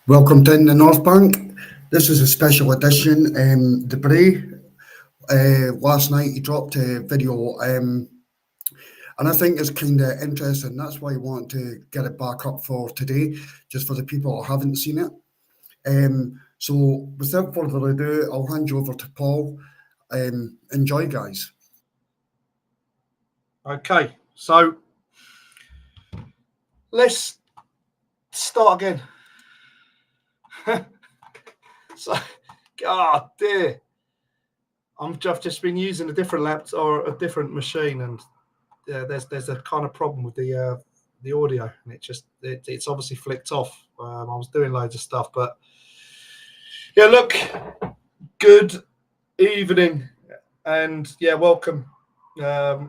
Welcome to the North Bank. This is a special edition. Debray, last night he dropped a video, and I think it's kind of interesting. That's why I want to get it back up for today, just for the people who haven't seen it. So without further ado, I'll hand you over to Paul. Enjoy, guys. Okay, so let's start again. So, God dear, I've just been using a different laptop or a different machine, and there's a kind of problem with the audio, and it's obviously flicked off. I was doing loads of stuff, but yeah, look, good evening, and yeah, welcome. I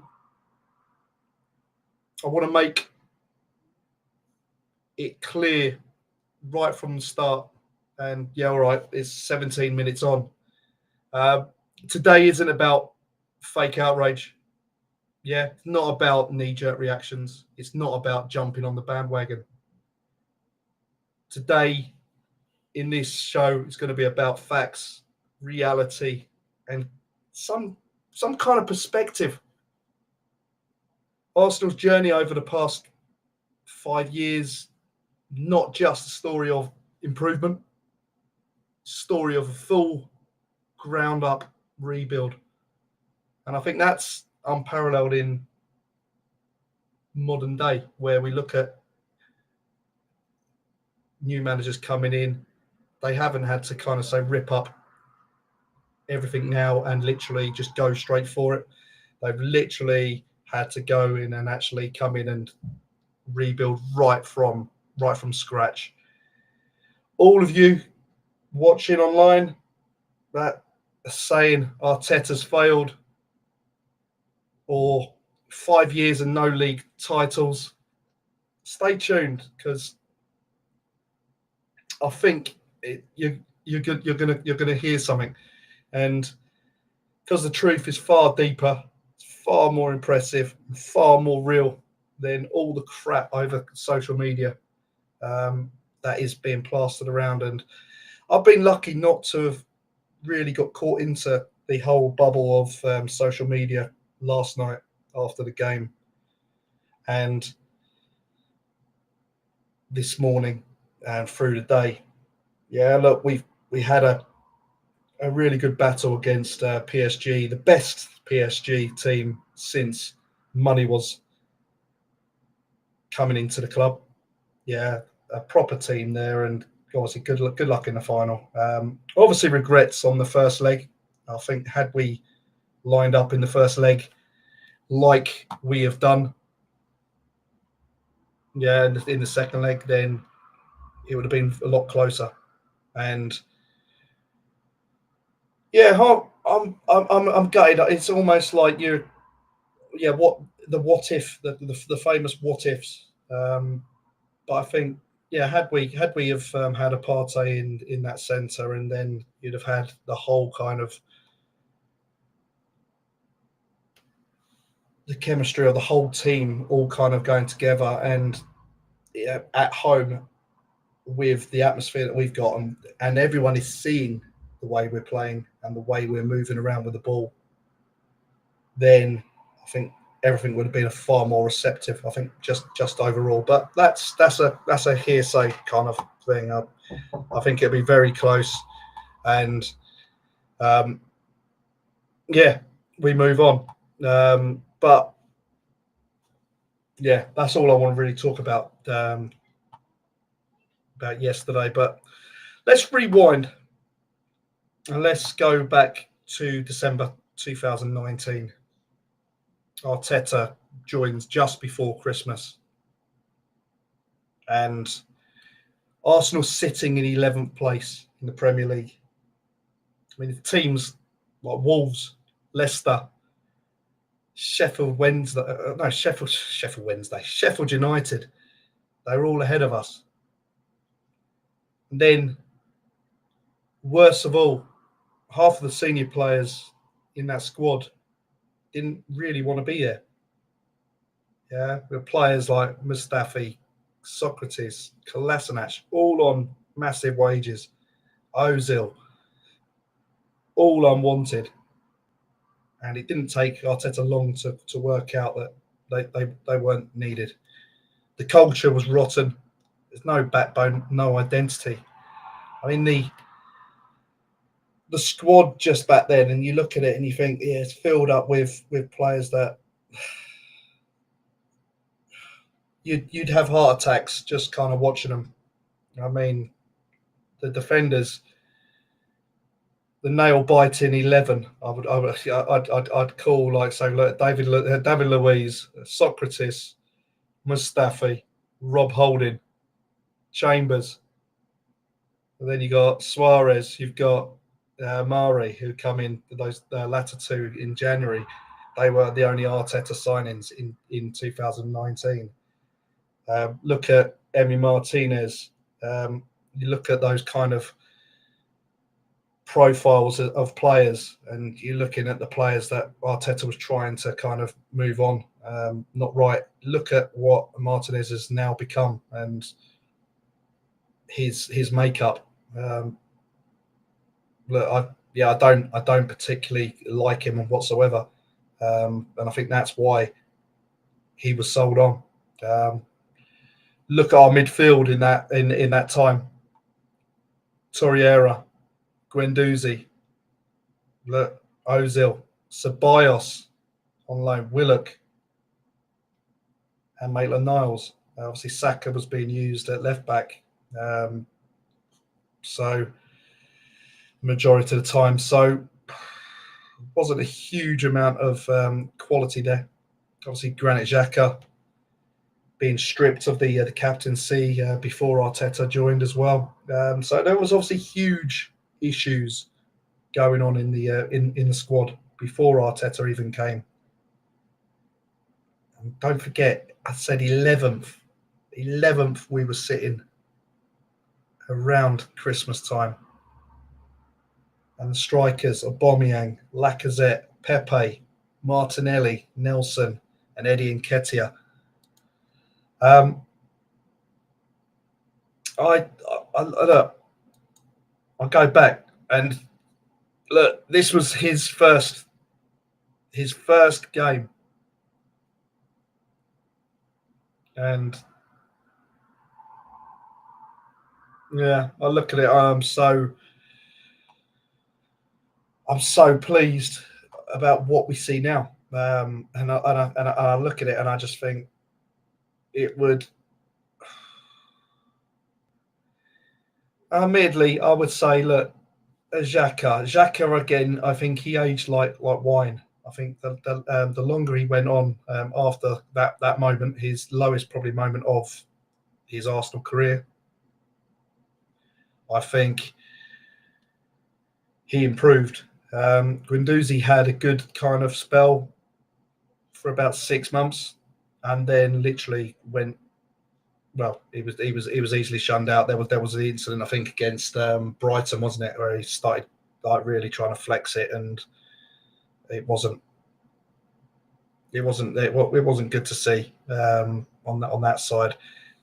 want to make it clear right from the start. And yeah, all right, it's 17 minutes on. Today isn't about fake outrage. Yeah, it's not about knee-jerk reactions. It's not about jumping on the bandwagon. Today, in this show, it's going to be about facts, reality, and some kind of perspective. Arsenal's journey over the past 5 years, not just a story of improvement, story of a full ground up rebuild. And I think that's unparalleled in modern day, where we look at new managers coming in. They haven't had to kind of say rip up everything now and literally just go straight for it. They've literally had to go in and actually come in and rebuild right from scratch. All of you watching online that are saying Arteta's failed, or 5 years and no league titles, stay tuned, because I think you're gonna hear something, and because the truth is far deeper, far more impressive, far more real than all the crap over social media that is being plastered around. And I've been lucky not to have really got caught into the whole bubble of social media last night after the game and this morning and through the day. Yeah, look, we had a really good battle against PSG, the best PSG team since money was coming into the club. Yeah, a proper team there, and obviously good luck in the final. Obviously regrets on the first leg. I think had we lined up in the first leg like we have done, yeah, in the second leg, then it would have been a lot closer. And yeah, I'm gutted. It's almost like what if the famous what ifs. But I think had we have had a Partey in that centre, and then you'd have had the whole kind of the chemistry of the whole team all kind of going together, and at home with the atmosphere that we've got, and everyone is seeing the way we're playing and the way we're moving around with the ball, then I think everything would have been a far more receptive. I think just overall, but that's a hearsay kind of thing. I think it'll be very close, and we move on. But yeah, that's all I want to really talk about yesterday. But let's rewind and let's go back to December 2019. Arteta joins just before Christmas, and Arsenal sitting in 11th place in the Premier League. I mean, teams like Wolves, Leicester, Sheffield United, they were all ahead of us. And then, worst of all, half of the senior players in that squad didn't really want to be there. Yeah, with players like Mustafi, Socrates, Kolasinac, all on massive wages. Ozil, all unwanted. And it didn't take Arteta long to work out that they weren't needed. The culture was rotten. There's no backbone, no identity. I mean, the squad just back then, and you look at it and you think, yeah, it's filled up with players that you'd have heart attacks just kind of watching them. I mean, the defenders, the nail biting 11. I'd call like say, look, David Luiz, Socrates, Mustafi, Rob Holding, Chambers. And then you got Suarez. You've got Mari, who come in those latter two in January. They were the only Arteta signings in 2019. Look at Emi Martinez. You look at those kind of profiles of players, and you're looking at the players that Arteta was trying to kind of move on. Not right. Look at what Martinez has now become and his makeup. Look, I don't particularly like him whatsoever, and I think that's why he was sold on. Look at our midfield in that time: Torreira, Guendouzi, look, Ozil, Ceballos on loan, Willock, and Maitland-Niles. Obviously, Saka was being used at left back, so majority of the time. So wasn't a huge amount of quality there. Obviously, Granit Xhaka being stripped of the captaincy before Arteta joined as well. So there was obviously huge issues going on in the squad before Arteta even came. And don't forget, I said 11th. 11th we were sitting around Christmas time. And the strikers, Aubameyang, Lacazette, Pepe, Martinelli, Nelson, and Eddie Nketiah. I'll go back and look. This was his first game, and yeah, I look at it. I'm so pleased about what we see now, and I look at it and I just think it would. Admittedly, I would say, look, Xhaka again. I think he aged like wine. I think the longer he went on after that moment, his lowest probably moment of his Arsenal career, I think he improved. Guendouzi had a good kind of spell for about 6 months, and then literally went. Well, he was easily shunned out. There was the incident, I think, against Brighton, wasn't it, where he started like really trying to flex it, and it wasn't good to see on that side.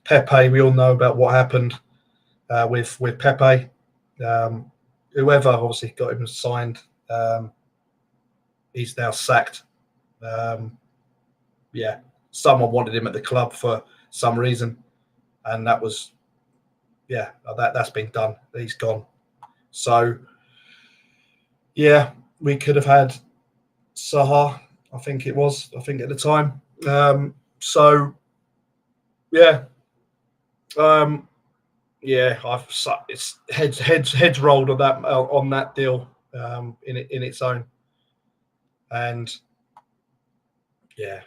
Pepe, we all know about what happened with Pepe. Whoever obviously got him signed, he's now sacked. Someone wanted him at the club for some reason, and that was that's been done. He's gone. So we could have had Saha. I think at the time. It's heads rolled on that deal in its own, and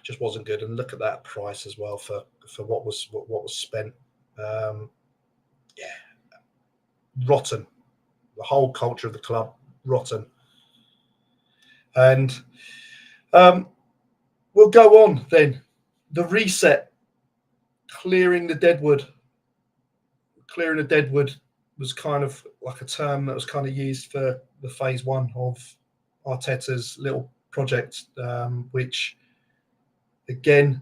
just wasn't good. And look at that price as well for what was spent. Rotten. The whole culture of the club rotten. And we'll go on then. The reset, clearing the deadwood. Clearing the deadwood was kind of like a term that was kind of used for the phase one of Arteta's little project, which again,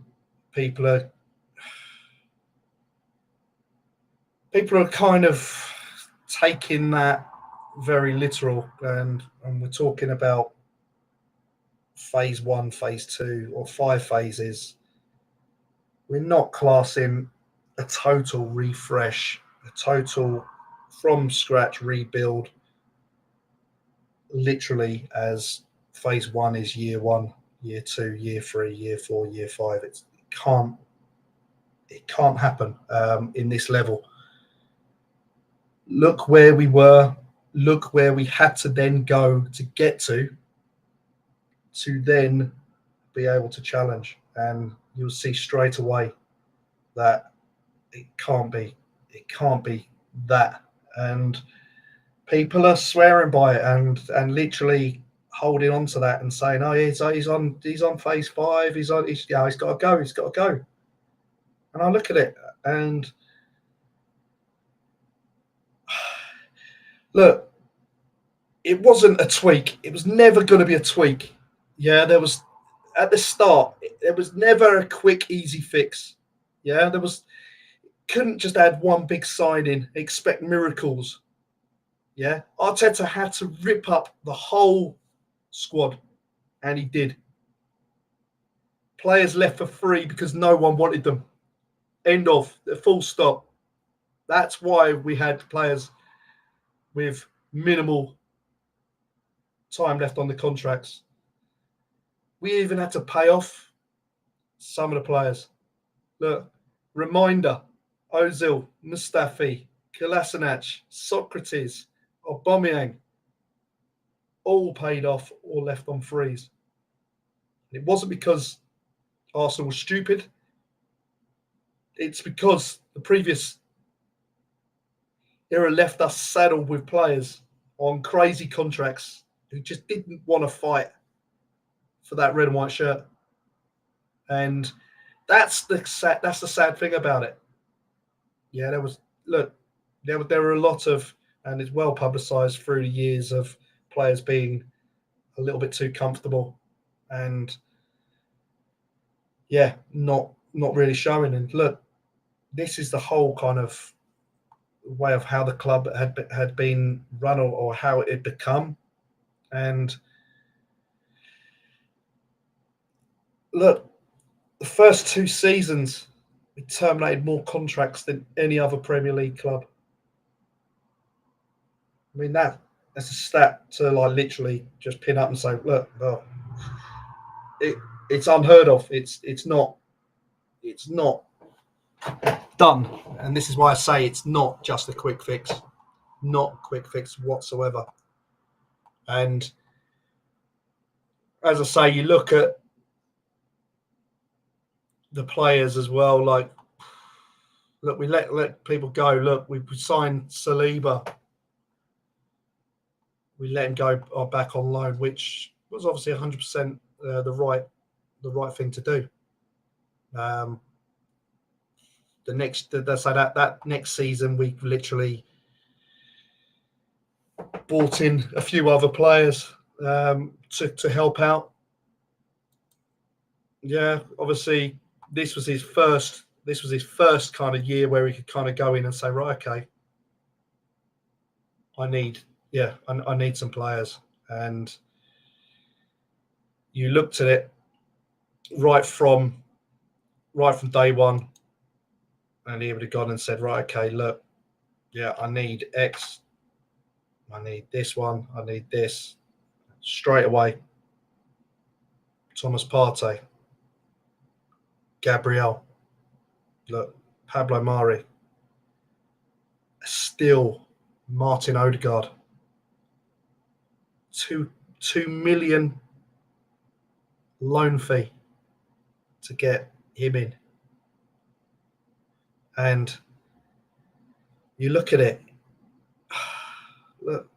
people are kind of taking that very literal, and we're talking about phase 1, phase 2, or 5 phases. We're not classing a total refresh, a total from scratch rebuild, literally as phase 1 is year 1, year 2, year 3, year 4, year 5. It can't happen in this level. Look where we were. Look where we had to then go to get to then be able to challenge. And you'll see straight away that it can't be that. And people are swearing by it and literally holding on to that and saying, "Oh, he's on phase 5. He's got to go. He's got to go." And I look at it and look, it wasn't a tweak. It was never going to be a tweak. Yeah, there was at the start. There was never a quick, easy fix. Yeah, couldn't just add one big signing, expect miracles. Yeah, Arteta had to rip up the whole squad, and he did. Players left for free because no one wanted them. End of. Full stop. That's why we had players with minimal time left on the contracts. We even had to pay off some of the players. Look, reminder, Ozil, Mustafi, Kolasinac, Socrates, Aubameyang, all paid off or left on freeze. It wasn't because Arsenal was stupid. It's because the previous era left us saddled with players on crazy contracts who just didn't want to fight for that red and white shirt. And that's the sad thing about it. Yeah, there were a lot of, and it's well publicised through the years, of players being a little bit too comfortable and not really showing. And look, this is the whole kind of way of how the club had been run, or how it had become. And look, the first 2 seasons, we terminated more contracts than any other Premier League club. I mean, that's a stat to literally just pin up and say, look, well, it's unheard of. It's not done. And this is why I say it's not just a quick fix. Not quick fix whatsoever. And as I say, you look at the players as well. Like, look, we let people go. Look, we signed Saliba. We let him go back on loan, which was obviously 100% the right thing to do. That next season, we literally brought in a few other players to help out. Yeah, obviously this was his first kind of year where he could kind of go in and say, right, okay, I need some players. And you looked at it right from day one, and he would have gone and said, right, okay, look, I need X, I need this one, I need this. Straight away, Thomas Partey, Gabriel, look, Pablo Mari, still Martin Odegaard, 2 million loan fee to get him in. And you look at it, look,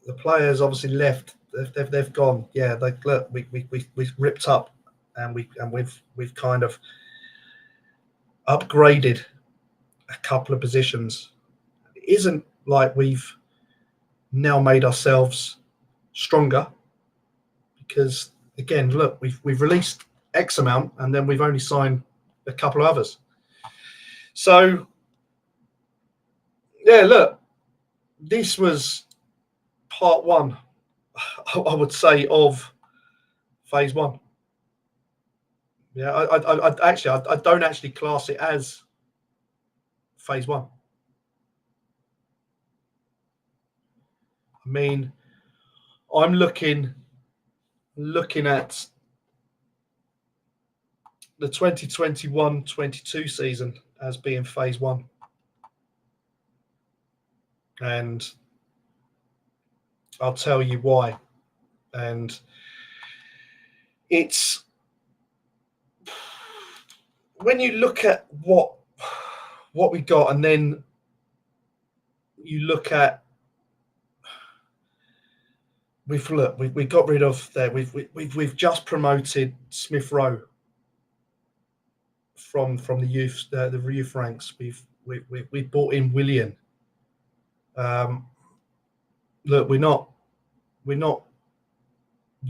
the players obviously left. They've gone. Yeah, look, we ripped up, and we've kind of upgraded a couple of positions. It isn't like we've now made ourselves stronger, because again, look, we've released X amount, and then we've only signed a couple of others. So, yeah, look, this was part one, I would say, of phase one. Yeah, I don't actually class it as phase one. I mean, I'm looking at the 2021-22 season as being phase one. And I'll tell you why. And it's when you look at what we got, and then you look at we got rid of there. We've just promoted Smith Rowe from the youth ranks. We've brought in Willian. Look, we're not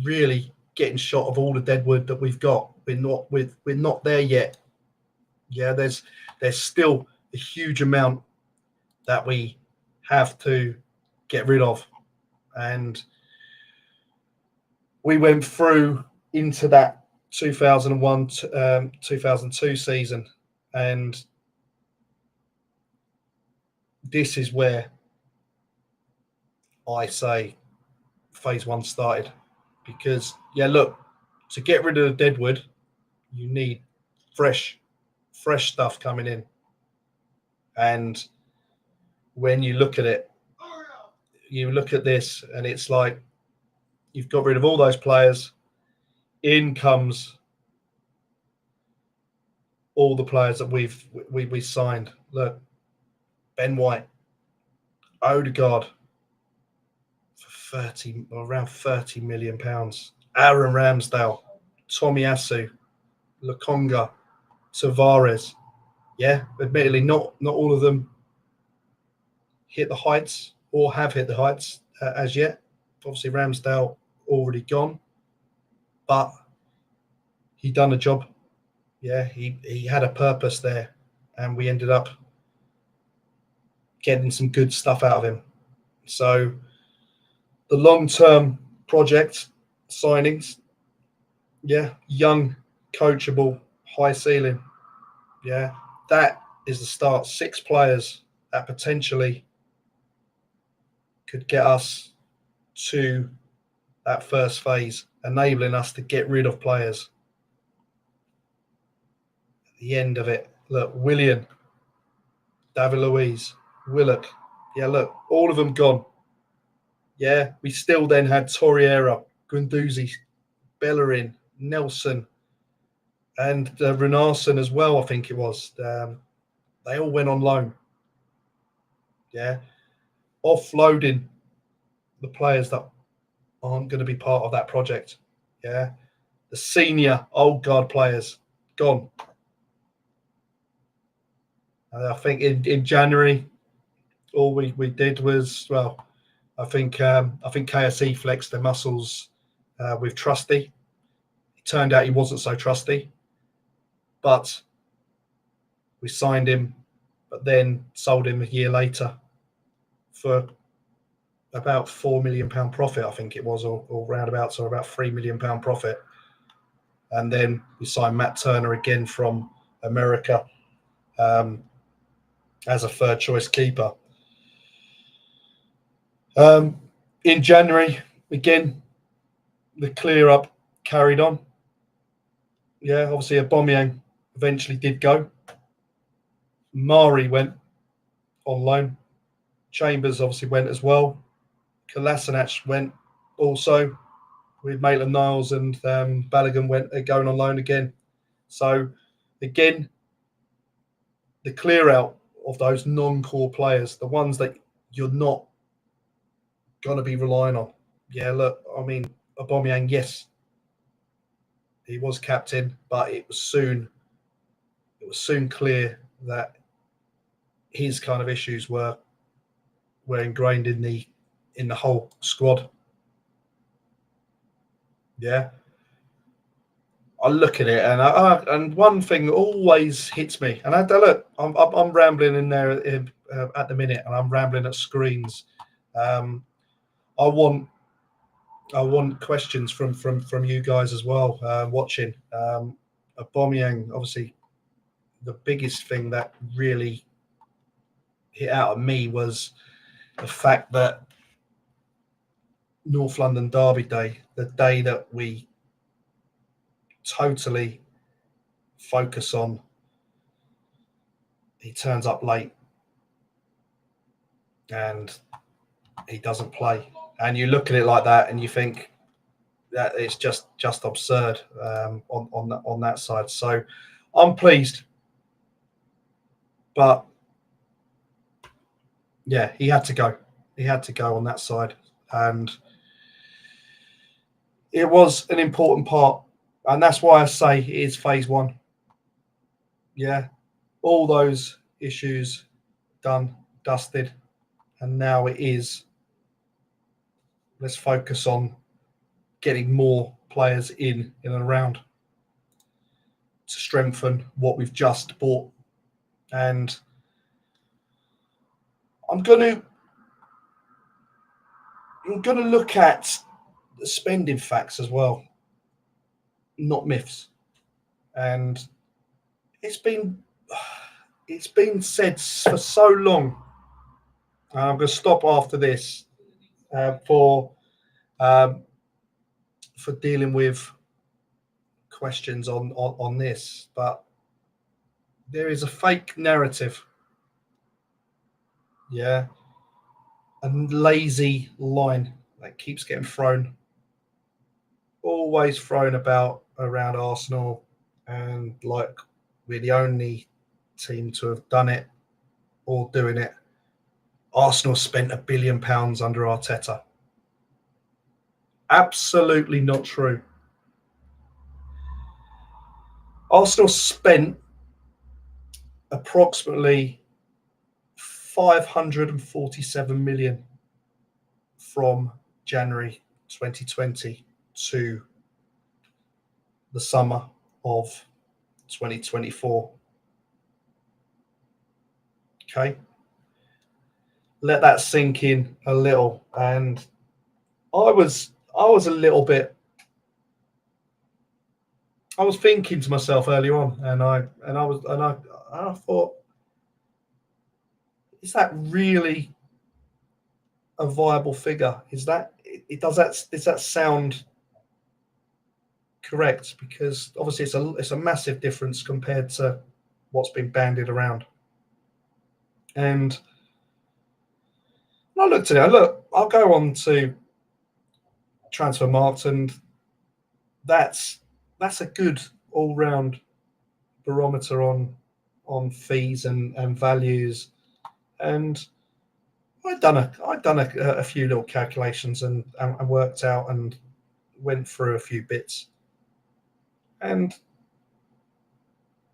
really getting shot of all the dead wood that we've got. We're not there yet. Yeah, there's still a huge amount that we have to get rid of, and we went through into that 2001 2002 season, and this is where I say phase one started. Because look, to get rid of the deadwood, you need fresh stuff coming in. And when you look at it, you look at this, and it's like you've got rid of all those players. In comes all the players that we signed. Look, Ben White, Odegaard for around £30 million. Aaron Ramsdale, Tomiyasu, Lokonga, Tavares. Yeah, admittedly, not all of them hit the heights or have hit the heights as yet. Obviously, Ramsdale already gone, but he done a job. Yeah, he had a purpose there, and we ended up getting some good stuff out of him. So the long-term project signings, young, coachable, high ceiling. Yeah, that is the start. 6 players that potentially could get us to that first phase, enabling us to get rid of players. At the end of it, look, Willian, David Luiz, Willock. Yeah, look, all of them gone. Yeah, we still then had Torreira, Guendouzi, Bellerin, Nelson, and Renarsson as well, I think it was. They all went on loan. Yeah, offloading the players that aren't going to be part of that project. Yeah, the senior old guard players gone. I think in January, all we did was, well, I think KSE flexed their muscles with Trusty. It turned out he wasn't so trusty, but we signed him, but then sold him a year later for about £4 million profit, I think it was, or roundabouts, or about £3 million profit. And then we signed Matt Turner again from America as a third choice keeper. In January, again, the clear up carried on. Yeah, obviously Aubameyang eventually did go. Mari went on loan. Chambers obviously went as well. Kolasinac went also, with Maitland-Niles, and Balogun went going on loan again. So again, the clear out of those non-core players, the ones that you're not going to be relying on. Yeah, look, I mean, Aubameyang, yes, he was captain, but it was soon clear that his kind of issues were ingrained in the whole squad. Yeah, I look at it, and one thing always hits me. And look, I'm rambling in there at the minute, and I'm rambling at screens. I want questions from you guys as well, watching. Aubameyang, obviously, the biggest thing that really hit out at me was the fact that North London Derby Day, the day that we totally focus on, he turns up late and he doesn't play. And you look at it like that and you think that it's just absurd on that side. So I'm pleased. But yeah, he had to go. He had to go on that side. And it was an important part. And that's why I say it is phase one. Yeah. All those issues done, dusted. And now it is, let's focus on getting more players in and around to strengthen what we've just bought. And I'm going to look at the spending facts as well, not myths. And it's been said for so long. I'm going to stop after this for dealing with questions on this, but there is a fake narrative, a lazy line that keeps getting thrown, always thrown around Arsenal, and like we're the only team to have done it or doing it. Arsenal spent £1 billion under Arteta. Absolutely not true. Arsenal spent approximately 547 million from January 2020 to the summer of 2024. Okay. Let that sink in a little. And I was a little bit, I was thinking to myself earlier on, and I thought, is that really a viable figure? Does that sound correct? Because obviously it's a massive difference compared to what's been bandied around. And I looked at it. I'll go on to Transfermarkt, and that's a good all-round barometer on fees and values. And I'd done a few little calculations and worked out and went through a few bits. And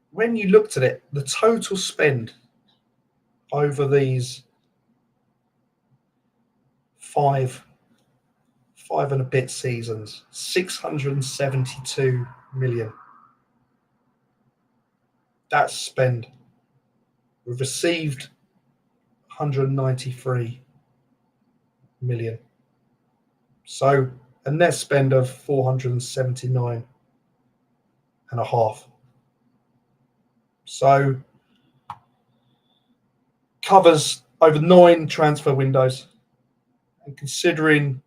when you looked at it, the total spend over these five and a bit seasons, 672 million. That's spend. We've received 193 million. So a net spend of 479 and a half. So covers over 9 transfer windows. And considering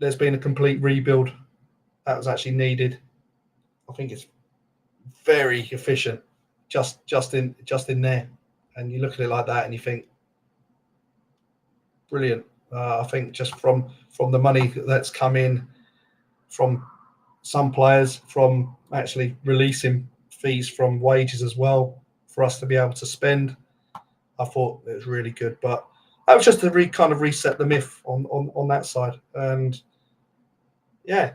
there's been a complete rebuild that was actually needed, I think it's very efficient just in there. And you look at it like that and you think, brilliant. I think just from the money that's come in from some players, from actually releasing fees from wages as well for us to be able to spend, I thought it was really good. But that was just to kind of reset the myth on that side. And yeah,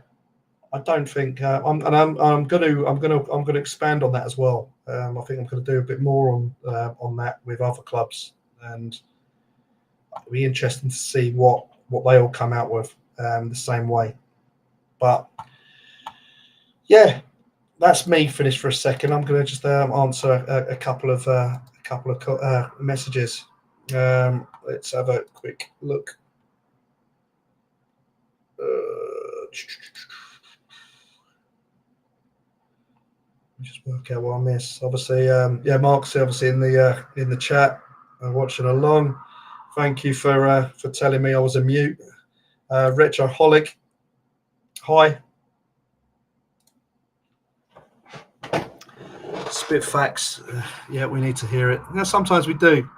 I don't think I'm going to expand on that as well. I think I'm going to do a bit more on that with other clubs, and it'll be interesting to see what they all come out with the same way. But yeah, that's me finished for a second. I'm going to just answer a couple of messages. Let's have a quick look. Just work out what I miss. Obviously, Mark's obviously in the chat, watching along. Thank you for telling me I was a mute. Retroholic, hi. Spit facts. Yeah, we need to hear it. Yeah, sometimes we do.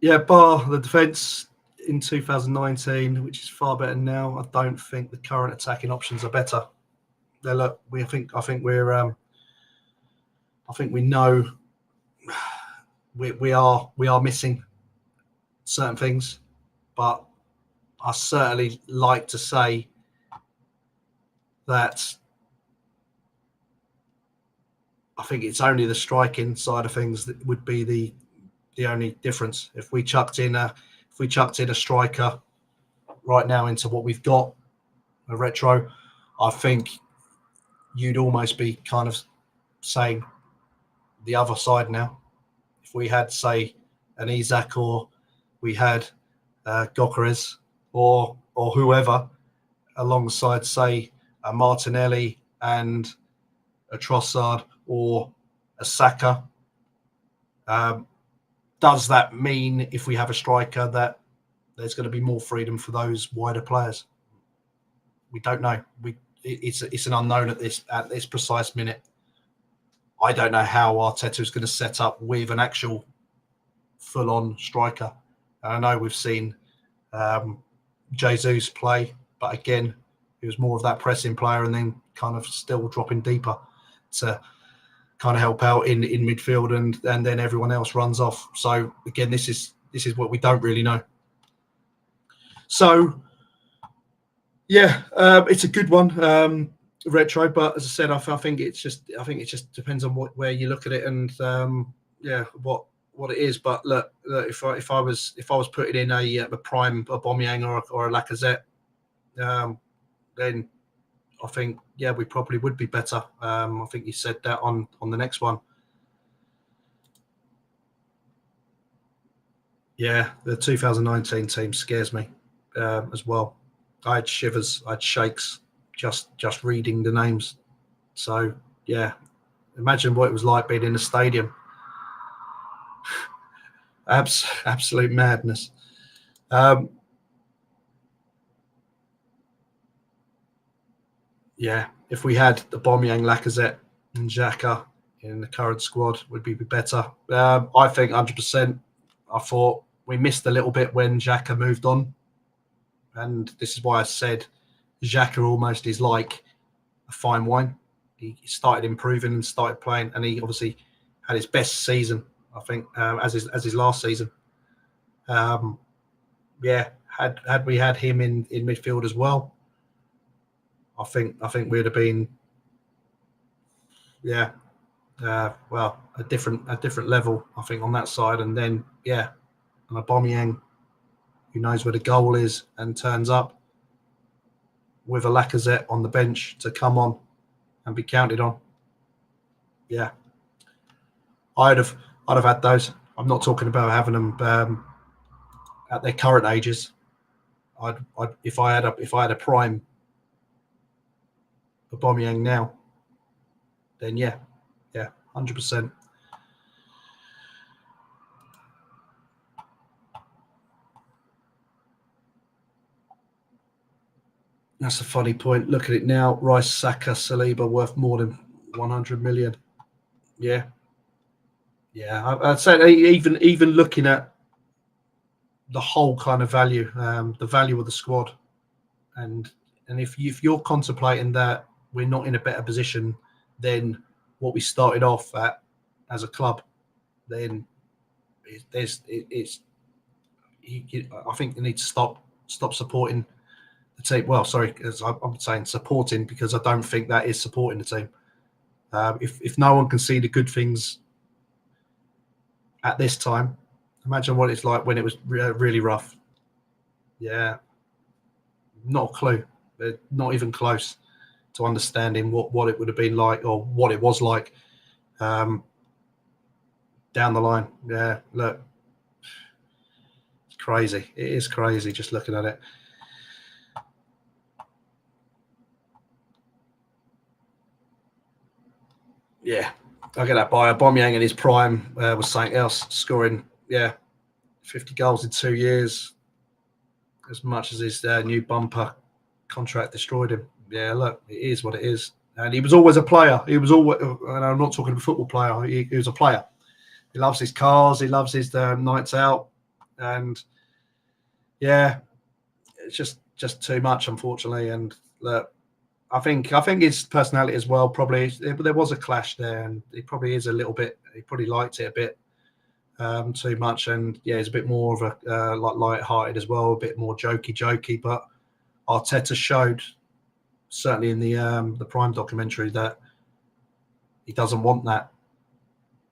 Yeah, bar the defence in 2019, which is far better now. I don't think the current attacking options are better. Now, look, I think we know we are missing certain things, but I certainly like to say that I think it's only the striking side of things that would be the only difference. If we chucked in a striker right now into what we've got, a retro, I think you'd almost be kind of saying the other side now. If we had, say, an Isak, or we had Gokeres, or whoever alongside, say, a Martinelli and a Trossard or a Saka, does that mean if we have a striker that there's going to be more freedom for those wider players? We don't know. It's an unknown at this precise minute. I don't know how Arteta is going to set up with an actual full-on striker. And I know we've seen Jesus play, but again, he was more of that pressing player and then kind of still dropping deeper to kind of help out in midfield, and then everyone else runs off. So again, this is what we don't really know. So yeah, it's a good one, retro. But as I said, I think it just depends on where you look at it, and what it is. But look, if I was putting in a prime Aubameyang or a Lacazette, then I think we probably would be better. I think you said that on the next one. Yeah, the 2019 team scares me as well. I had shivers, I had shakes just reading the names. So yeah, imagine what it was like being in the stadium. Absolute madness. Yeah, if we had the Aubameyang, Lacazette, and Xhaka in the current squad, would be better. I think 100%. I thought we missed a little bit when Xhaka moved on, and this is why I said Xhaka almost is like a fine wine. He started improving and started playing, and he obviously had his best season, I think, as his last season. Had we had him in midfield as well, I think we'd have been a different level, I think, on that side. And then an Aubameyang who knows where the goal is and turns up, with a Lacazette on the bench to come on and be counted on. Yeah, I'd have had those. I'm not talking about having them at their current ages. If I had a prime Aubameyang now, then 100%. That's a funny point. Look at it now. Rice, Saka, Saliba worth more than 100 million. Yeah. I'd say even looking at the whole kind of value, the value of the squad, and if you're contemplating that we're not in a better position than what we started off at as a club, then I think you need to stop supporting the team. Well, sorry, I'm saying supporting, because I don't think that is supporting the team. If no one can see the good things at this time, imagine what it's like when it was really rough. Yeah, not a clue. Not even close to understanding what it would have been like or what it was like down the line. Yeah, look, it's crazy. It is crazy just looking at it. Yeah, I get that by Aubameyang in his prime was something else, scoring 50 goals in 2 years, as much as his new bumper contract destroyed him. Yeah, look, it is what it is. And he was always a player. He was always, and I'm not talking about a football player. He was a player. He loves his cars. He loves his nights out, and yeah, it's just too much, unfortunately. And look, I think his personality as well. Probably there was a clash there, and he probably is a little bit. He probably liked it a bit too much, and yeah, he's a bit more of a like light-hearted as well, a bit more jokey. But Arteta showed, certainly in the Prime documentary, that he doesn't want that.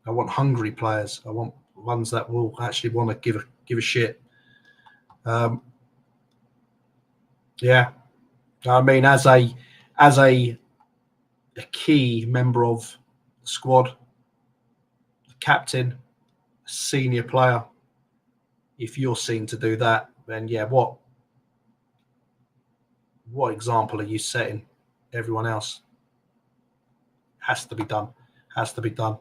I want hungry players. I want ones that will actually want to give a shit. Yeah, I mean, as a key member of the squad, the captain, senior player, if you're seen to do that, then yeah, what example are you setting everyone else? Has to be done. Has to be done.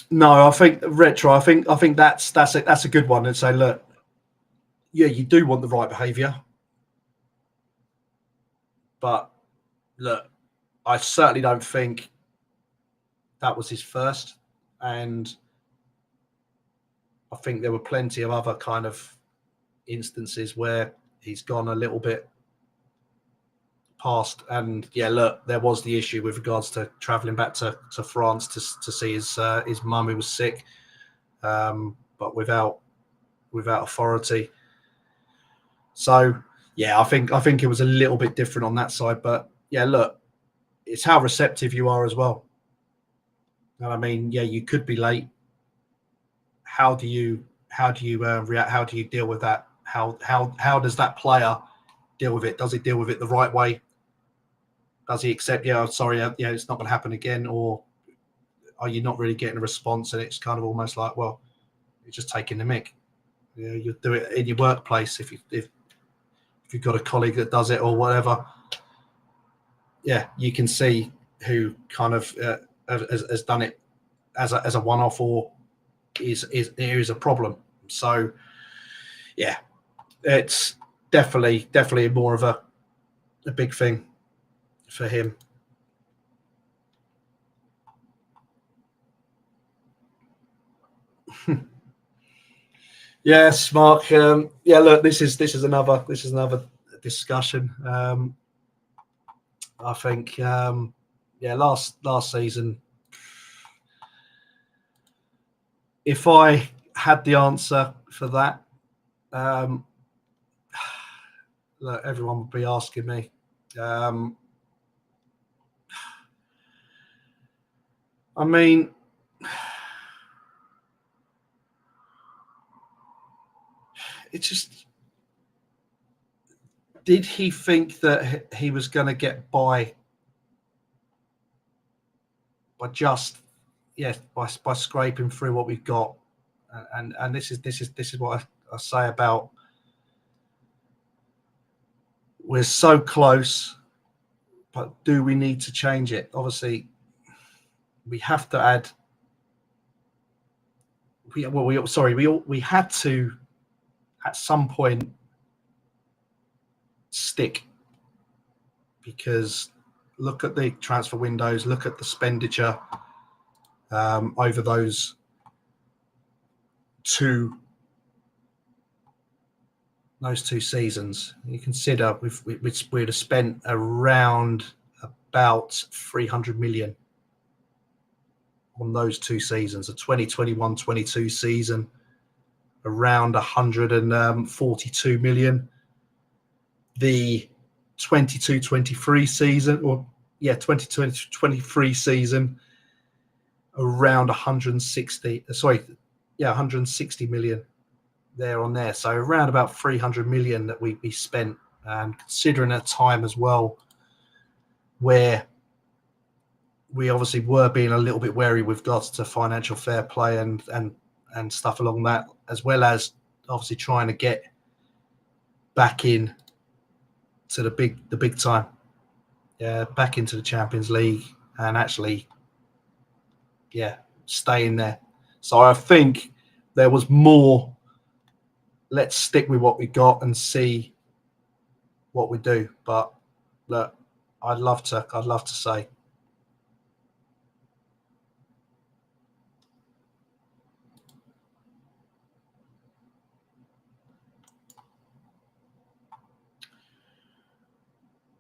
No, I think retro. I think that's a good one. And say, look, yeah, you do want the right behaviour, but look, I certainly don't think that was his first, and I think there were plenty of other kind of instances where he's gone a little bit past. And yeah, look, there was the issue with regards to travelling back to France to see his mum who was sick, but without authority. So yeah, I think it was a little bit different on that side. But yeah, look, it's how receptive you are as well. And I mean, yeah, you could be late. How do you react? How do you deal with that? How does that player deal with it? Does he deal with it the right way? Does he accept, yeah, sorry, yeah, it's not going to happen again? Or are you not really getting a response? And it's kind of almost like, well, you're just taking the mick. You know, you do it in your workplace if you've got a colleague that does it or whatever. Yeah, you can see who kind of has done it as a one-off or is a problem. So yeah, it's definitely more of a big thing for him. Yes, Mark. Yeah, look, this is another discussion. I think, yeah, last season, if I had the answer for that, look, everyone would be asking me. I mean, it just, did he think that he was going to get by just, yes, by scraping through what we've got? And this is what I say about, we're so close, but do we need to change it? Obviously, we have to add. We had to at some point stick, because look at the transfer windows, look at the expenditure over those two seasons. You consider we'd have spent around about 300 million on those 2 seasons. The 2021-22 season, around 142 million. The 22-23 season, or 2023 season, around 160 million there on there. So around about 300 million that we spent, and considering a time as well where we obviously were being a little bit wary with regards to financial fair play and stuff along that, as well as obviously trying to get back in to the big time, back into the Champions League and actually, stay in there. So I think there was more. Let's stick with what we got and see what we do. But look, I'd love to say.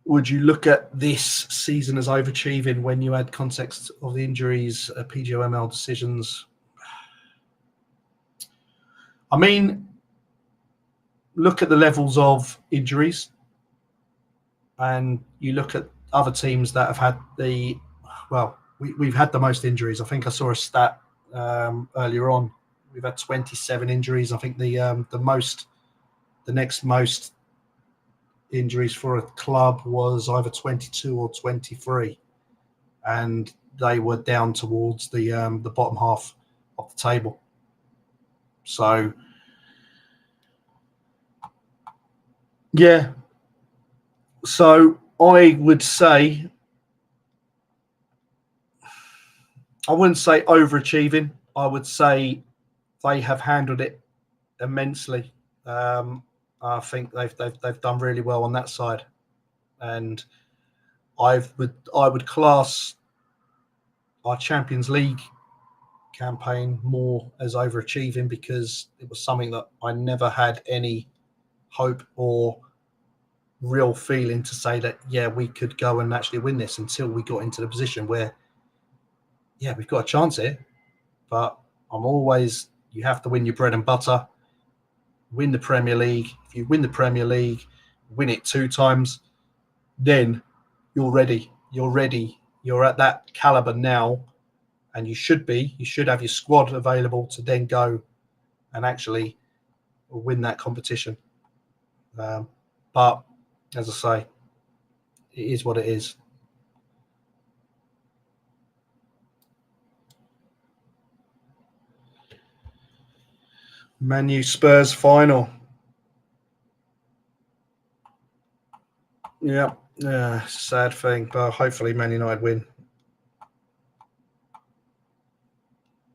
Would you look at this season as overachieving when you add context of the injuries, PGML decisions? I mean, look at the levels of injuries, and you look at other teams that have had we've had the most injuries. I think I saw a stat earlier on. We've had 27 injuries. I think the next most injuries for a club was either 22 or 23, and they were down towards the bottom half of the table. So so I would say, I wouldn't say overachieving. I would say they have handled it immensely. I think they've done really well on that side, and I would class our Champions League campaign more as overachieving, because it was something that I never had any hope or real feeling to say that we could go and actually win this, until we got into the position where we've got a chance here. But you have to win your bread and butter, win the Premier League. If you win the Premier League, win it 2 times, then you're ready. You're at that caliber now, and you should have your squad available to then go and actually win that competition. But as I say, it is what it is. Man U Spurs final. Yeah, sad thing, but hopefully Man United win.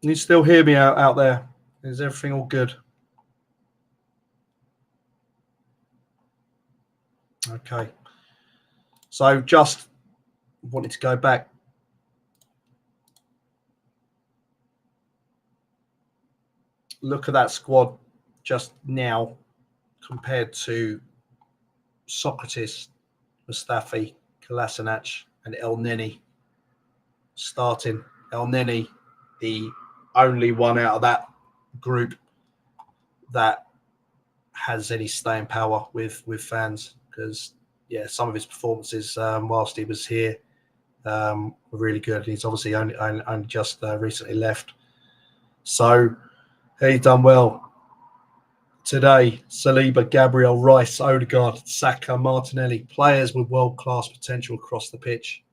You still hear me out there? Is everything all good? Okay. So just wanted to go back. Look at that squad just now compared to Socrates, Mustafi, Kolasinac, and El Neni starting. El Neni, the only one out of that group that has any staying power with fans, because some of his performances whilst he was here were really good. He's obviously only just recently left, so he done well today. Saliba, Gabriel, Rice, Odegaard, Saka, Martinelli, players with world-class potential across the pitch.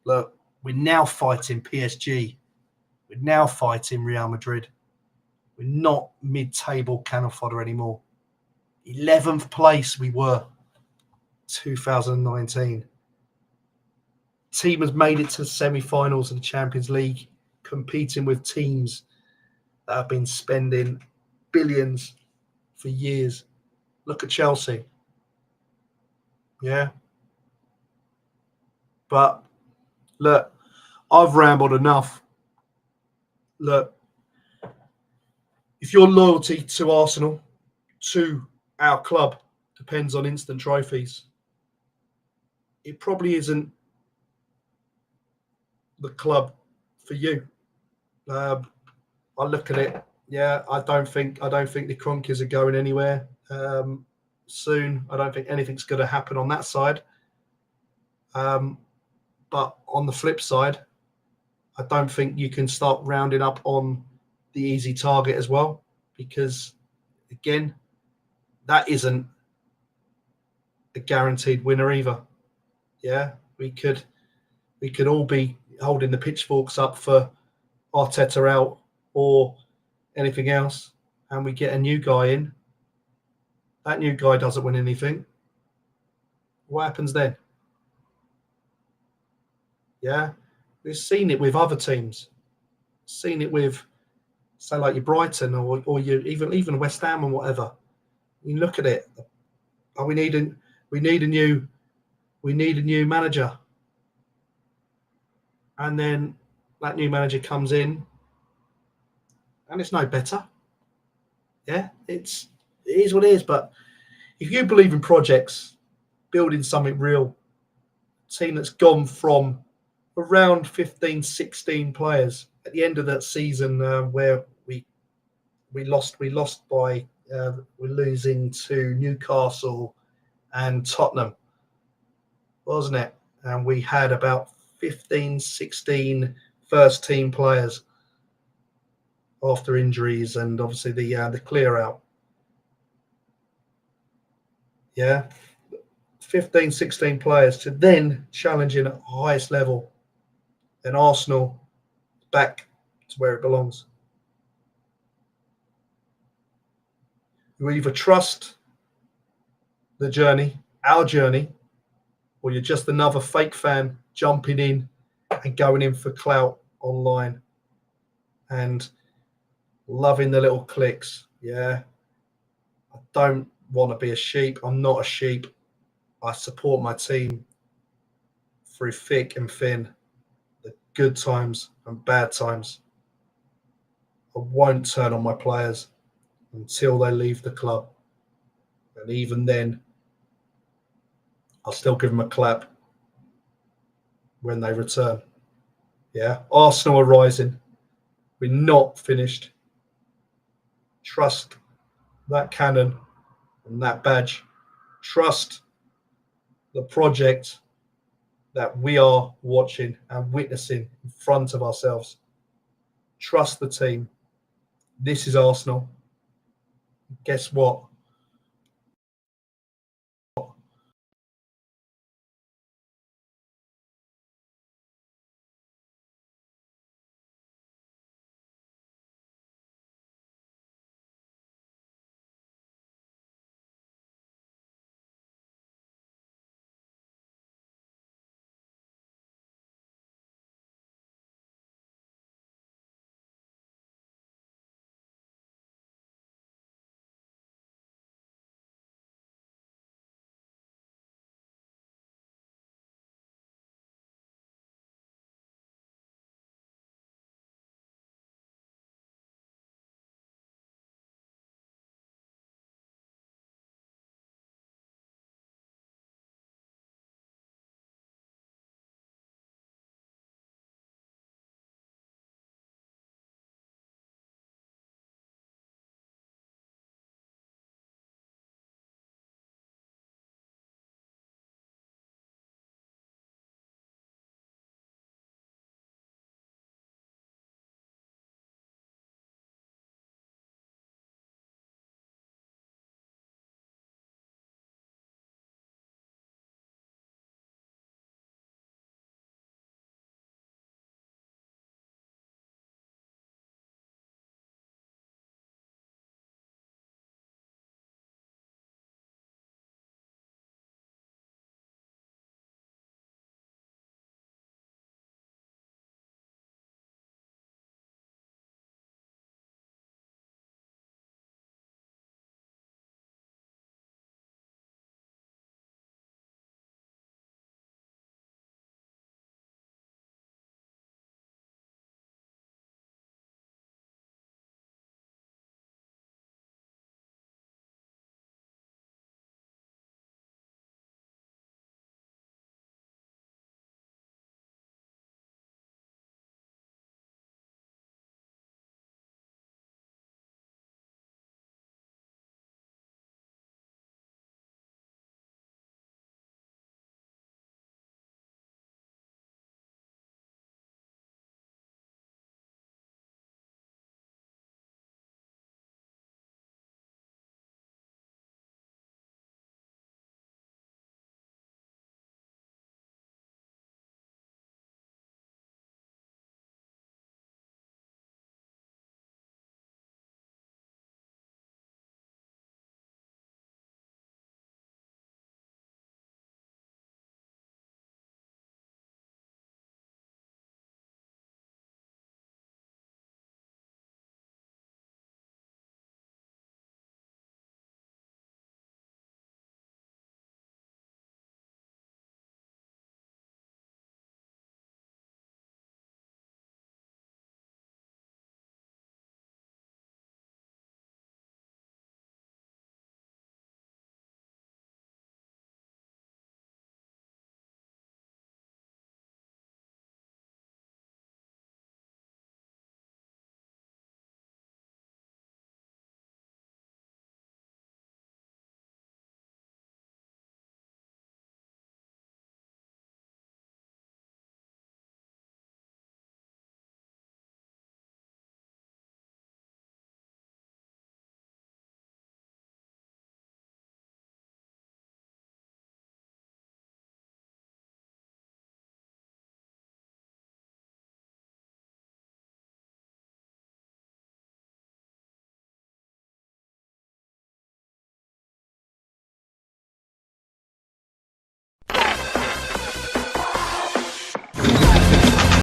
Look, we're now fighting PSG. We're now fighting Real Madrid. We're not mid-table cannon fodder anymore. 11th place we were 2019. Team has made it to the semi-finals of the Champions League, competing with teams that have been spending billions for years. Look at Chelsea. Yeah. But look, I've rambled enough. Look, if your loyalty to Arsenal, to our club, depends on instant trophies, it probably isn't the club for you. I look at it. I don't think the Kroenkes are going anywhere soon. I don't think anything's going to happen on that side. But But on the flip side, I don't think you can start rounding up on the easy target as well, because, again, that isn't a guaranteed winner either. Yeah, we could all be holding the pitchforks up for Arteta out or anything else, and we get a new guy in. That new guy doesn't win anything. What happens then? Yeah, we've seen it with other teams. Seen it with, say, like your Brighton or you even West Ham and whatever. You look at it. Oh, we need a new manager, and then that new manager comes in, and it's no better. Yeah, it is what it is. But if you believe in projects, building something real, team that's gone from around 15, 16 players at the end of that season where we lost by we're losing to Newcastle and Tottenham, wasn't it? And we had about 15, 16 first team players after injuries and obviously the clear out. Yeah, 15, 16 players to then challenging at the highest level. Then Arsenal back to where it belongs. You either trust the journey, our journey, or you're just another fake fan jumping in and going in for clout online and loving the little clicks. Yeah, I don't want to be a sheep. I'm not a sheep. I support my team through thick and thin, the good times and bad times. I won't turn on my players until they leave the club. And even then, I'll still give them a clap when they return. Yeah, Arsenal are rising. We're not finished. Trust that cannon and that badge. Trust the project that we are watching and witnessing in front of ourselves. Trust the team. This is Arsenal. Guess what?